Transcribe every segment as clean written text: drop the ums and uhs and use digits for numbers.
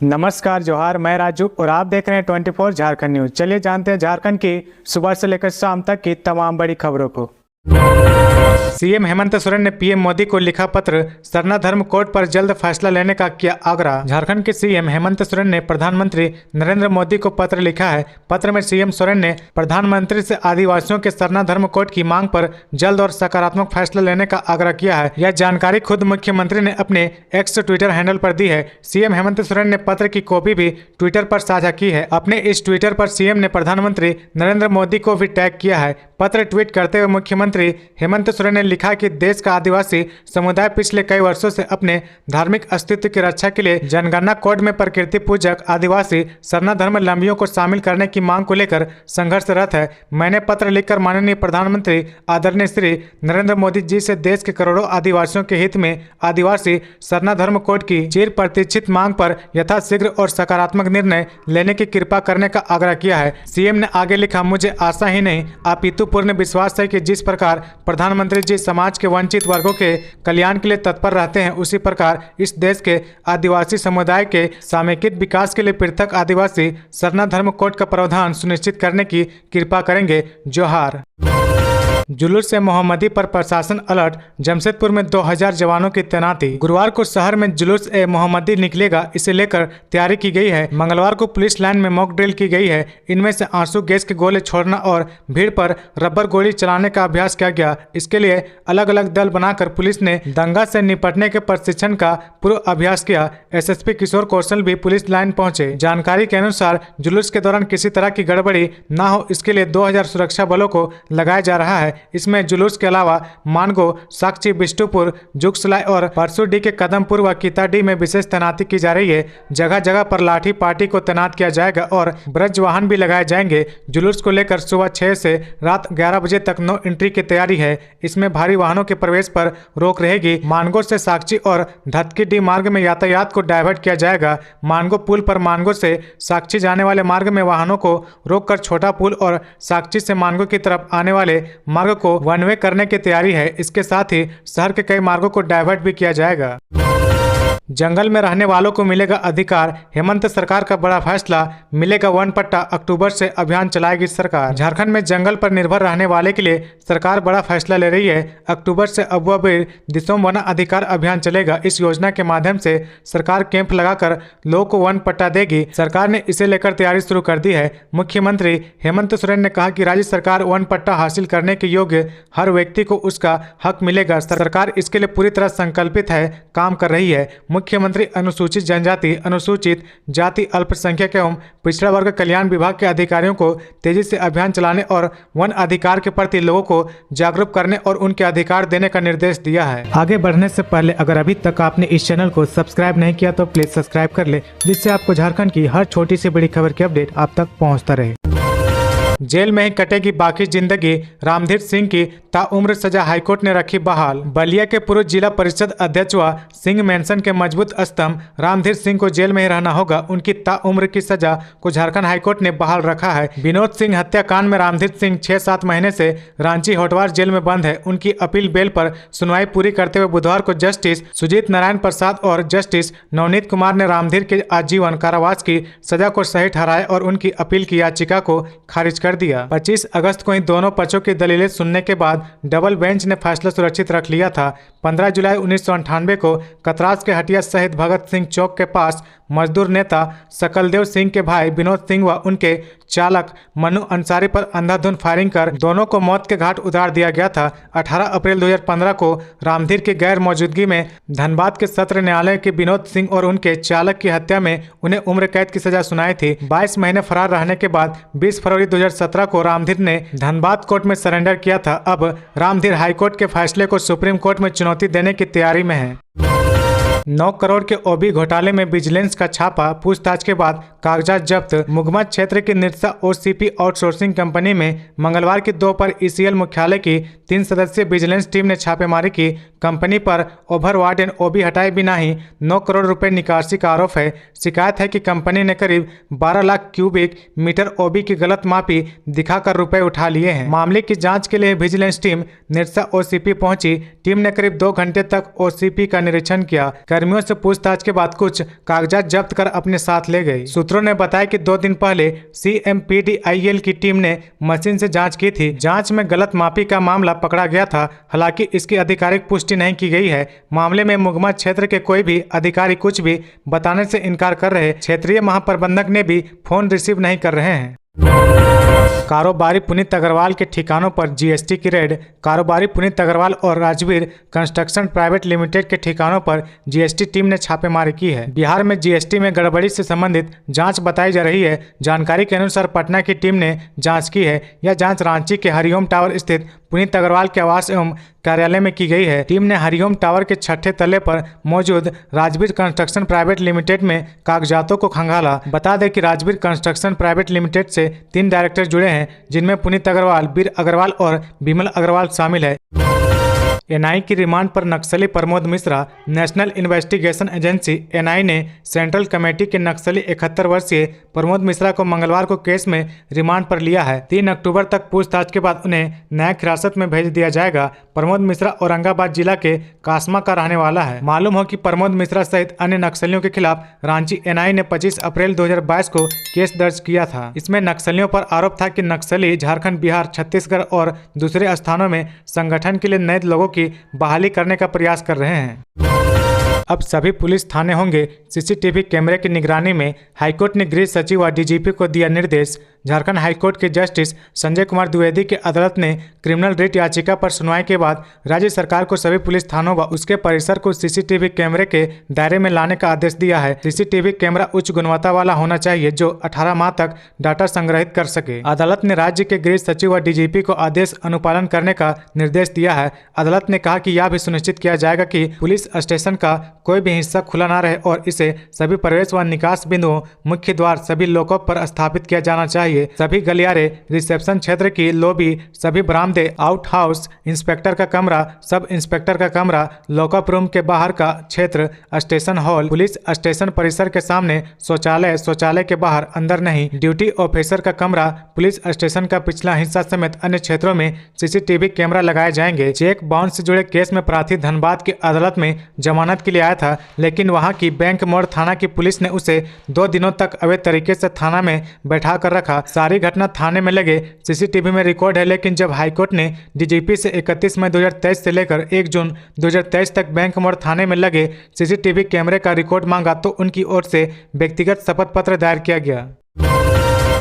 नमस्कार जोहार, मैं राजू और आप देख रहे हैं 24 झारखंड न्यूज। चलिए जानते हैं झारखंड की सुबह से लेकर शाम तक की तमाम बड़ी खबरों को। सीएम हेमंत सोरेन ने पीएम मोदी को लिखा पत्र, सरना धर्म कोड पर जल्द फैसला लेने का किया आग्रह। झारखंड के सीएम हेमंत सोरेन ने प्रधानमंत्री नरेंद्र मोदी को पत्र लिखा है। पत्र में सीएम सोरेन ने प्रधानमंत्री से आदिवासियों के सरना धर्म कोड की मांग पर जल्द और सकारात्मक फैसला लेने का आग्रह किया है। यह जानकारी खुद मुख्यमंत्री ने अपने एक्स ट्विटर हैंडल पर दी है। सीएम हेमंत सोरेन ने पत्र की कॉपी भी ट्विटर पर साझा की है। अपने इस ट्विटर पर सीएम ने प्रधानमंत्री नरेंद्र मोदी को भी टैग किया है। पत्र ट्वीट करते हुए मुख्यमंत्री हेमंत सोरेन ने लिखा कि देश का आदिवासी समुदाय पिछले कई वर्षों से अपने धार्मिक अस्तित्व की रक्षा के लिए जनगणना कोड में प्रकृति पूजक आदिवासी सरना धर्मावलंबियों को शामिल करने की मांग को लेकर संघर्षरत है। मैंने पत्र लिखकर माननीय प्रधानमंत्री आदरणीय श्री नरेंद्र मोदी जी से देश के करोड़ों आदिवासियों के हित में आदिवासी सरना धर्म कोड की चिर प्रतीक्षित मांग पर यथाशीघ्र और सकारात्मक निर्णय लेने की कृपा करने का आग्रह किया है। सीएम ने आगे लिखा, मुझे आशा ही नहीं अपितु पूर्ण विश्वास है कि जिस प्रकार प्रधानमंत्री जी समाज के वंचित वर्गों के कल्याण के लिए तत्पर रहते हैं, उसी प्रकार इस देश के आदिवासी समुदाय के सामूहिक विकास के लिए पृथक आदिवासी सरना धर्म कोड का प्रावधान सुनिश्चित करने की कृपा करेंगे। जोहार। जुलूस से मोहम्मदी पर प्रशासन अलर्ट, जमशेदपुर में 2000 जवानों की तैनाती। गुरुवार को शहर में जुलूस ए मोहम्मदी निकलेगा, इसे लेकर तैयारी की गई है। मंगलवार को पुलिस लाइन में मॉक ड्रिल की गई है। इनमें से आंसू गैस के गोले छोड़ना और भीड़ पर रबर गोली चलाने का अभ्यास किया गया। इसके लिए अलग अलग दल बनाकर पुलिस ने दंगा से निपटने के प्रशिक्षण का पूर्व अभ्यास किया। एसएसपी किशोर कौशल भी पुलिस लाइन पहुंचे। जानकारी के अनुसार जुलूस के दौरान किसी तरह की गड़बड़ी न हो, इसके लिए 2000 सुरक्षा बलों को लगाया जा रहा है। इसमें जुलूस के अलावा मानगो, साक्षी, बिष्टुपुर, जुगसलाई और परसुडी के कदमपुर व कीताडी में विशेष तैनाती की जा रही है। जगह जगह पर लाठी पार्टी को तैनात किया जाएगा और ब्रज वाहन भी लगाए जाएंगे। जुलूस को लेकर सुबह 6 से रात 11 बजे तक नो एंट्री की तैयारी है। इसमें भारी वाहनों के प्रवेश पर रोक रहेगी। मानगो से साक्षी और धतकीडी मार्ग में यातायात को डायवर्ट किया जाएगा। मानगो पुल पर मानगो से साक्षी जाने वाले मार्ग में वाहनों को रोककर छोटा पुल और साक्षी से मानगो की तरफ आने वाले मार्ग को वन वे करने की तैयारी है। इसके साथ ही शहर के कई मार्गों को डायवर्ट भी किया जाएगा। जंगल में रहने वालों को मिलेगा अधिकार, हेमंत सरकार का बड़ा फैसला, मिलेगा वन पट्टा, अक्टूबर से अभियान चलाएगी सरकार। झारखंड में जंगल पर निर्भर रहने वाले के लिए सरकार बड़ा फैसला ले रही है। अक्टूबर से अबुआबीर दिसोम वन अधिकार अभियान चलेगा। इस योजना के माध्यम से सरकार कैंप लगाकर लोगों को वन पट्टा देगी। सरकार ने इसे लेकर तैयारी शुरू कर दी है। मुख्यमंत्री हेमंत सोरेन ने कहा कि राज्य सरकार वन पट्टा हासिल करने के योग्य हर व्यक्ति को उसका हक मिलेगा। सरकार इसके लिए पूरी तरह संकल्पित है, काम कर रही है। मुख्यमंत्री अनुसूचित जनजाति, अनुसूचित जाति, अल्पसंख्यक एवं पिछड़ा वर्ग कल्याण विभाग के अधिकारियों को तेजी से अभियान चलाने और वन अधिकार के प्रति लोगों को जागरूक करने और उनके अधिकार देने का निर्देश दिया है। आगे बढ़ने से पहले अगर अभी तक आपने इस चैनल को सब्सक्राइब नहीं किया तो प्लीज सब्सक्राइब कर ले, जिससे आपको झारखंड की हर छोटी से बड़ी खबर की अपडेट आप तक पहुँचता रहे। जेल में ही कटेगी बाकी जिंदगी, रामधीर सिंह की ताउम्र सजा हाईकोर्ट ने रखी बहाल। बलिया के पूर्व जिला परिषद अध्यक्ष व सिंह मेंशन के मजबूत स्तंभ रामधीर सिंह को जेल में ही रहना होगा। उनकी ताउम्र की सजा को झारखंड हाईकोर्ट ने बहाल रखा है। विनोद सिंह हत्याकांड में रामधीर सिंह 6-7 महीने से रांची होटवार जेल में बंद है। उनकी अपील बेल पर सुनवाई पूरी करते हुए बुधवार को जस्टिस सुजीत नारायण प्रसाद और जस्टिस नवनीत कुमार ने रामधीर के आजीवन कारावास की सजा को सही ठहराया और उनकी अपील की याचिका को खारिज कर दिया। 25 अगस्त को इन दोनों पक्षों की दलीलें सुनने के बाद डबल बेंच ने फैसला सुरक्षित रख लिया था। 15 जुलाई 1998 को कतरास के हटिया शहीद भगत सिंह चौक के पास मजदूर नेता सकलदेव सिंह के भाई विनोद सिंह व उनके चालक मनु अंसारी पर अंधाधुंध फायरिंग कर दोनों को मौत के घाट उतार दिया गया था। 18 अप्रैल 2015 को रामधीर की गैर मौजूदगी में धनबाद के सत्र न्यायालय के विनोद सिंह और उनके चालक की हत्या में उन्हें उम्र कैद की सजा सुनाई थी। 22 महीने फरार रहने के बाद 20 फरवरी 2017 को रामधीर ने धनबाद कोर्ट में सरेंडर किया था। अब रामधीर हाईकोर्ट के फैसले को सुप्रीम कोर्ट में चुनौती देने की तैयारी में है। 9 करोड़ के ओबी घोटाले में विजिलेंस का छापा, पूछताछ के बाद कागजात जब्त। मुगमा क्षेत्र की निर्सा ओसीपी आउटसोर्सिंग कंपनी में मंगलवार की दोपहर ईसीएल मुख्यालय की 3 सदस्यीय विजिलेंस टीम ने छापेमारी की। कंपनी पर ओवरवार्डन ओबी हटाए बिना ही 9 करोड़ रुपए निकासी का आरोप है। शिकायत है कि कंपनी ने करीब 12 लाख क्यूबिक मीटर ओबी की गलत मापी दिखाकर रुपए उठा लिए हैं। मामले की जांच के लिए विजिलेंस टीम निर्सा ओसीपी पहुंची। टीम ने करीब 2 घंटे तक ओसीपी का निरीक्षण किया। कर्मियों से पूछताछ के बाद कुछ कागजात जब्त कर अपने साथ ले गई। सूत्रों ने बताया कि 2 दिन पहले CMPDIL की टीम ने मशीन से जांच की थी। जांच में गलत मापी का मामला पकड़ा गया था। हालांकि इसकी आधिकारिक पुष्टि नहीं की गई है। मामले में मुगमा क्षेत्र के कोई भी अधिकारी कुछ भी बताने से इनकार कर रहे। क्षेत्रीय महाप्रबंधक ने भी फोन रिसीव नहीं कर रहे हैं। कारोबारी पुनीत अग्रवाल के ठिकानों पर GST की रेड। कारोबारी पुनीत अग्रवाल और राजवीर कंस्ट्रक्शन प्राइवेट लिमिटेड के ठिकानों पर GST टीम ने छापेमारी की है। बिहार में GST में गड़बड़ी से संबंधित जांच बताई जा रही है। जानकारी के अनुसार पटना की टीम ने जांच की है। यह जांच रांची के हरिओम टावर स्थित पुनीत अग्रवाल के आवास एवं कार्यालय में की गई है। टीम ने हरिओम टावर के 6ठे तल्ले पर मौजूद राजवीर कंस्ट्रक्शन प्राइवेट लिमिटेड में कागजातों को खंगाला। बता दें कि राजवीर कंस्ट्रक्शन प्राइवेट लिमिटेड से 3 डायरेक्टर जुड़े हैं, जिनमें पुनीत अग्रवाल, वीर अग्रवाल और विमल अग्रवाल शामिल है। NI की रिमांड पर नक्सली Pramod Mishra. National investigation agency NI ने सेंट्रल कमेटी के नक्सली 71 वर्षीय प्रमोद मिश्रा को मंगलवार को केस में रिमांड पर लिया है। 3 अक्टूबर तक पूछताछ के बाद उन्हें न्यायिक हिरासत में भेज दिया जाएगा। प्रमोद मिश्रा औरंगाबाद जिला के कासमा का रहने वाला है। मालूम हो कि प्रमोद मिश्रा सहित अन्य नक्सलियों के खिलाफ रांची NI ने 25 अप्रैल 2022 को केस दर्ज किया था। इसमें नक्सलियों पर आरोप था कि नक्सली झारखंड, बिहार, छत्तीसगढ़ और दूसरे स्थानों में संगठन के लिए नए लोगों की बहाली करने का प्रयास कर रहे हैं। अब सभी पुलिस थाने होंगे CCTV कैमरे की निगरानी में। हाईकोर्ट ने गृह सचिव व DGP को दिया निर्देश। झारखंड हाईकोर्ट के जस्टिस संजय कुमार द्विवेदी की अदालत ने क्रिमिनल रिट याचिका पर सुनवाई के बाद राज्य सरकार को सभी पुलिस थानों व उसके परिसर को CCTV कैमरे के दायरे में लाने का आदेश दिया है। CCTV कैमरा उच्च गुणवत्ता वाला होना चाहिए जो 18 माह तक डाटा संग्रहित कर सके। अदालत ने राज्य के गृह सचिव व DGP को आदेश अनुपालन करने का निर्देश दिया है। अदालत ने कहा कि यह भी सुनिश्चित किया जाएगा कि पुलिस स्टेशन का कोई भी हिस्सा खुला न रहे और इसे सभी प्रवेश व निकास बिंदुओं, मुख्य द्वार, सभी लॉकअप पर स्थापित किया जाना चाहिए। सभी गलियारे, रिसेप्शन क्षेत्र की लॉबी, सभी बरामदे, आउट हाउस, इंस्पेक्टर का कमरा, सब इंस्पेक्टर का कमरा, लॉकअप रूम के बाहर का क्षेत्र, स्टेशन हॉल, पुलिस स्टेशन परिसर के सामने शौचालय, शौचालय के बाहर अंदर नहीं, ड्यूटी ऑफिसर का कमरा, पुलिस स्टेशन का पिछला हिस्सा समेत अन्य क्षेत्रों में CCTV कैमरा लगाए जाएंगे। चेक बाउंस से जुड़े केस में प्रार्थी धनबाद की अदालत में जमानत के लिए आया था, लेकिन वहां की बैंक मोड़ थाना की पुलिस ने उसे 2 दिनों तक अवैध तरीके से थाना में बैठा कर रखा। सारी घटना थाने में लगे CCTV में रिकॉर्ड है, लेकिन जब हाईकोर्ट ने DGP से 31 मई 2023 से लेकर 1 जून 2023 तक बैंक मोड़ थाने में लगे CCTV कैमरे का रिकॉर्ड मांगा तो उनकी ओर से व्यक्तिगत शपथ पत्र दायर किया गया।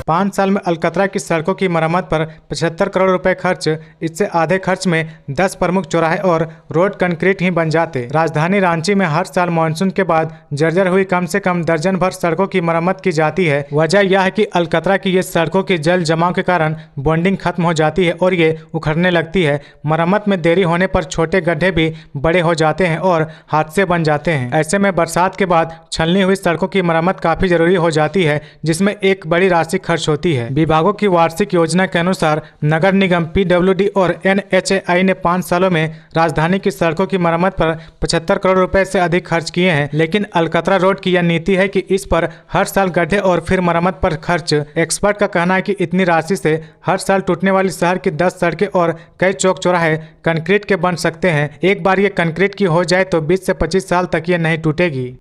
5 साल में अलकतरा की सड़कों की मरम्मत पर 75 करोड़ रुपए खर्च। इससे आधे खर्च में 10 प्रमुख चौराहे और रोड कंक्रीट ही बन जाते। राजधानी रांची में हर साल मानसून के बाद जर्जर हुई कम से कम दर्जन भर सड़कों की मरम्मत की जाती है। वजह यह है कि अलकतरा की ये सड़कों की जल जमाव के कारण बॉन्डिंग खत्म हो जाती है और ये उखड़ने लगती है। मरम्मत में देरी होने पर छोटे गड्ढे भी बड़े हो जाते हैं और हादसे बन जाते हैं। ऐसे में बरसात के बाद छलनी हुई सड़कों की मरम्मत काफी जरूरी हो जाती है, जिसमें एक बड़ी राशि खर्च होती है। विभागों की वार्षिक योजना के अनुसार नगर निगम, PWD और NHAI ने 5 सालों में राजधानी की सड़कों की मरम्मत पर 75 करोड़ रुपए से अधिक खर्च किए हैं, लेकिन अलकतरा रोड की यह नीति है कि इस पर हर साल गड्ढे और फिर मरम्मत पर खर्च। एक्सपर्ट का कहना है कि इतनी राशि से हर साल टूटने वाली शहर की 10 सड़कें और कई चौक चौराहे कंक्रीट के बन सकते हैं। एक बार ये कंक्रीट की हो जाए तो 20 से 25 साल तक ये नहीं टूटेगी।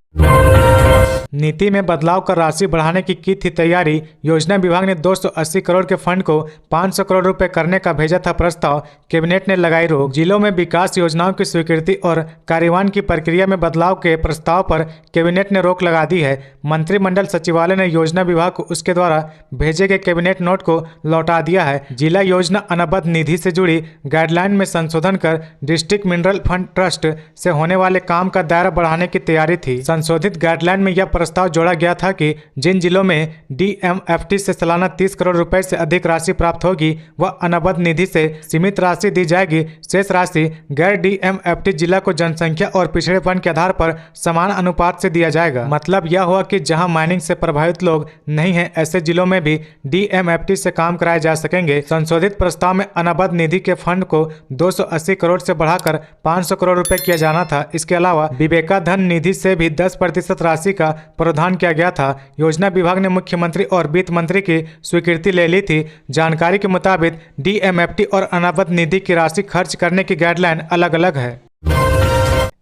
नीति में बदलाव कर राशि बढ़ाने की थी तैयारी। योजना विभाग ने 280 करोड़ के फंड को 500 करोड़ रुपए करने का भेजा था प्रस्ताव। कैबिनेट ने लगाई रोक। जिलों में विकास योजनाओं की स्वीकृति और कार्यान्वयन की प्रक्रिया में बदलाव के प्रस्ताव पर कैबिनेट ने रोक लगा दी है। मंत्रिमंडल सचिवालय ने योजना विभाग को उसके द्वारा भेजे गए कैबिनेट नोट को लौटा दिया है। जिला योजना अनुबंध निधि से जुड़ी गाइडलाइन में संशोधन कर डिस्ट्रिक्ट मिनरल फंड ट्रस्ट से होने वाले काम का दायरा बढ़ाने की तैयारी थी। संशोधित गाइडलाइन में यह प्रस्ताव जोड़ा गया था कि जिन जिलों में DMFT से सालाना 30 करोड़ रुपए से अधिक राशि प्राप्त होगी वह अनुबंध निधि से सीमित राशि दी जाएगी। शेष राशि गैर DMFT जिला को जनसंख्या और पिछड़ेपन के आधार पर समान अनुपात से दिया जाएगा। मतलब यह हुआ कि जहां माइनिंग से प्रभावित लोग नहीं हैं, ऐसे जिलों में भी DMFT से काम कराए जा सकेंगे। संशोधित प्रस्ताव में अनुबंध निधि के फंड को 280 करोड़ से बढ़ाकर 500 करोड़ रुपए किया जाना था। इसके अलावा विवेका धन निधि से भी 10% राशि का प्रावधान किया गया था। योजना विभाग ने मुख्यमंत्री और वित्त मंत्री की स्वीकृति ले ली थी। जानकारी के मुताबिक DMFT और अनुबंध निधि की राशि खर्च करने की गाइडलाइन अलग अलग है।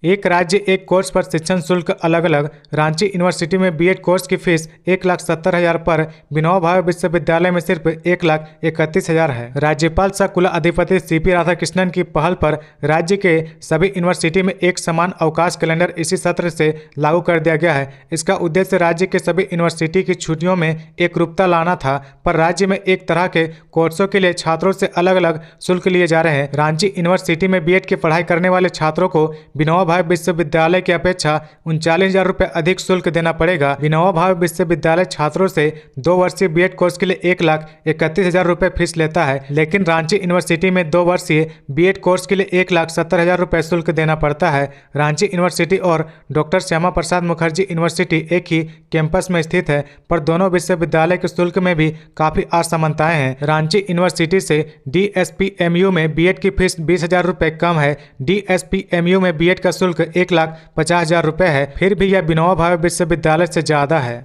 एक राज्य एक कोर्स पर शिक्षण शुल्क अलग अलग। रांची यूनिवर्सिटी में बीएड कोर्स की फीस 1,70,000 पर विनोबा भावे विश्वविद्यालय में सिर्फ 1,31,000 है। राज्यपाल सह कुलाधिपति सीपी राधाकृष्णन की पहल पर राज्य के सभी यूनिवर्सिटी में एक समान अवकाश कैलेंडर इसी सत्र से लागू कर दिया गया है। इसका उद्देश्य राज्य के सभी यूनिवर्सिटी की छुट्टियों में एकरूपता लाना था, पर राज्य में एक तरह के कोर्सों के लिए छात्रों से अलग अलग शुल्क लिए जा रहे हैं। रांची यूनिवर्सिटी में बीएड की पढ़ाई करने वाले छात्रों को विनोबा भावे विश्वविद्यालय की अपेक्षा 39,000 रुपये अधिक शुल्क देना पड़ेगा। विनोबा भावे विश्वविद्यालय छात्रों से 2 वर्षीय बीएड कोर्स के लिए 1,31,000 रुपये फीस लेता है, लेकिन रांची यूनिवर्सिटी में 2 वर्षीय बीएड कोर्स के लिए 1,70,000 रुपये शुल्क देना पड़ता है। रांची यूनिवर्सिटी और डॉक्टर श्यामा प्रसाद मुखर्जी यूनिवर्सिटी एक ही कैंपस में स्थित है, पर दोनों विश्वविद्यालय के शुल्क में भी काफी असमानताएं हैं। रांची यूनिवर्सिटी से डीएसपीएमयू में बीएड की फीस 20,000 रुपये कम है। डीएसपीएमयू में बीएड का शुल्क 1,50,000 रुपये है, फिर भी यह विनोबा भावे विश्वविद्यालय से ज्यादा है।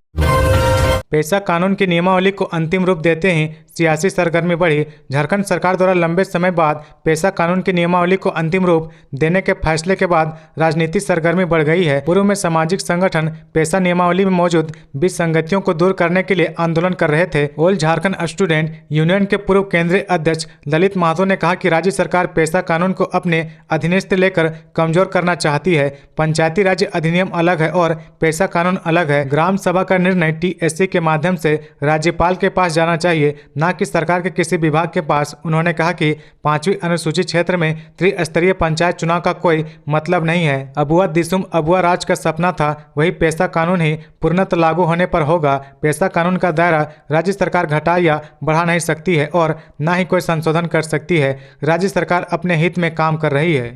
पेशा कानून की नियमावली को अंतिम रूप देते ही सियासी सरगर्मी बढ़ी। झारखंड सरकार द्वारा लंबे समय बाद पेशा कानून की नियमावली को अंतिम रूप देने के फैसले के बाद राजनीतिक सरगर्मी बढ़ गई है। पूर्व में सामाजिक संगठन पेशा नियमावली में मौजूद विसंगतियों को दूर करने के लिए आंदोलन कर रहे थे। ऑल झारखंड स्टूडेंट यूनियन के पूर्व केंद्रीय अध्यक्ष ललित महतो ने कहा कि राज्य सरकार पेशा कानून को अपने अधीनस्थ लेकर कमजोर करना चाहती है। पंचायती राज अधिनियम अलग है और पेशा कानून अलग है। ग्राम सभा का निर्णय टीएससी के माध्यम से राज्यपाल के पास जाना चाहिए, न कि सरकार के किसी विभाग के पास। उन्होंने कहा कि 5वीं अनुसूचित क्षेत्र में त्रिस्तरीय पंचायत चुनाव का कोई मतलब नहीं है। अबुआ दिसुम अबुआ राज का सपना था, वही पेशा कानून ही पूर्णतः लागू होने पर होगा। पेशा कानून का दायरा राज्य सरकार घटा या बढ़ा नहीं सकती है और न ही कोई संशोधन कर सकती है। राज्य सरकार अपने हित में काम कर रही है।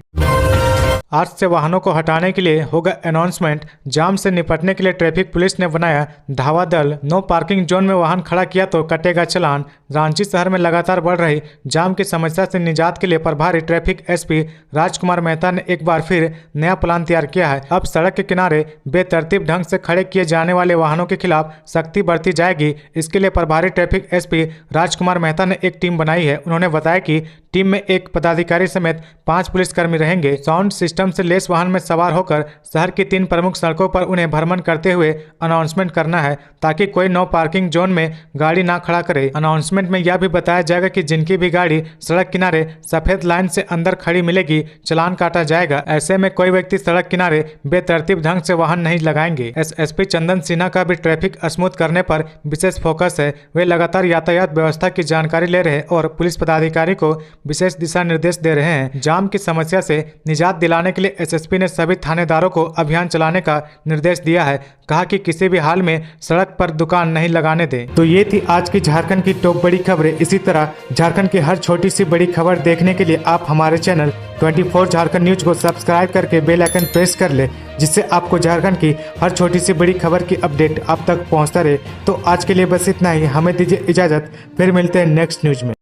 आज से वाहनों को हटाने के लिए होगा अनाउंसमेंट। जाम से निपटने के लिए ट्रैफिक पुलिस ने बनाया धावा दल। नो पार्किंग जोन में वाहन खड़ा किया तो कटेगा चालान। रांची शहर में लगातार बढ़ रही जाम की समस्या से निजात के लिए प्रभारी ट्रैफिक एसपी राजकुमार मेहता ने एक बार फिर नया प्लान तैयार किया है। अब सड़क के किनारे बेतरतीब ढंग से खड़े किए जाने वाले वाहनों के खिलाफ सख्ती बढ़ती जाएगी। इसके लिए प्रभारी ट्रैफिक एसपी राजकुमार मेहता ने एक टीम बनाई है। उन्होंने बताया कि टीम में एक पदाधिकारी समेत 5 पुलिसकर्मी रहेंगे। साउंड सिस्टम से लेस वाहन में सवार होकर शहर की 3 प्रमुख सड़कों पर उन्हें भ्रमण करते हुए अनाउंसमेंट करना है, ताकि कोई नो पार्किंग जोन में गाड़ी ना खड़ा करे। अनाउंसमेंट में यह भी बताया जाएगा कि जिनकी भी गाड़ी सड़क किनारे सफेद लाइन से अंदर खड़ी मिलेगी, चालान काटा जाएगा। ऐसे में कोई व्यक्ति सड़क किनारे बेतरतीब ढंग से वाहन नहीं लगाएंगे। एसएसपी चंदन सिन्हा का भी ट्रैफिक स्मूथ करने पर विशेष फोकस है। वे लगातार यातायात व्यवस्था की जानकारी ले रहे हैं और पुलिस पदाधिकारी को विशेष दिशा निर्देश दे रहे हैं। जाम की समस्या से निजात दिलाने के लिए एसएसपी ने सभी थानेदारों को अभियान चलाने का निर्देश दिया है। कहा कि किसी भी हाल में सड़क पर दुकान नहीं लगाने दें। तो ये थी आज की झारखंड की टॉप बड़ी खबरें। इसी तरह झारखंड की हर छोटी सी बड़ी खबर देखने के लिए आप हमारे चैनल 24 झारखंड न्यूज को सब्सक्राइब करके बेल आइकन प्रेस कर ले, जिससे आपको झारखंड की हर छोटी सी बड़ी खबर की अपडेट आप तक पहुंचता रहे। तो आज के लिए बस इतना ही। हमें दीजिए इजाजत, फिर मिलते हैं नेक्स्ट न्यूज में।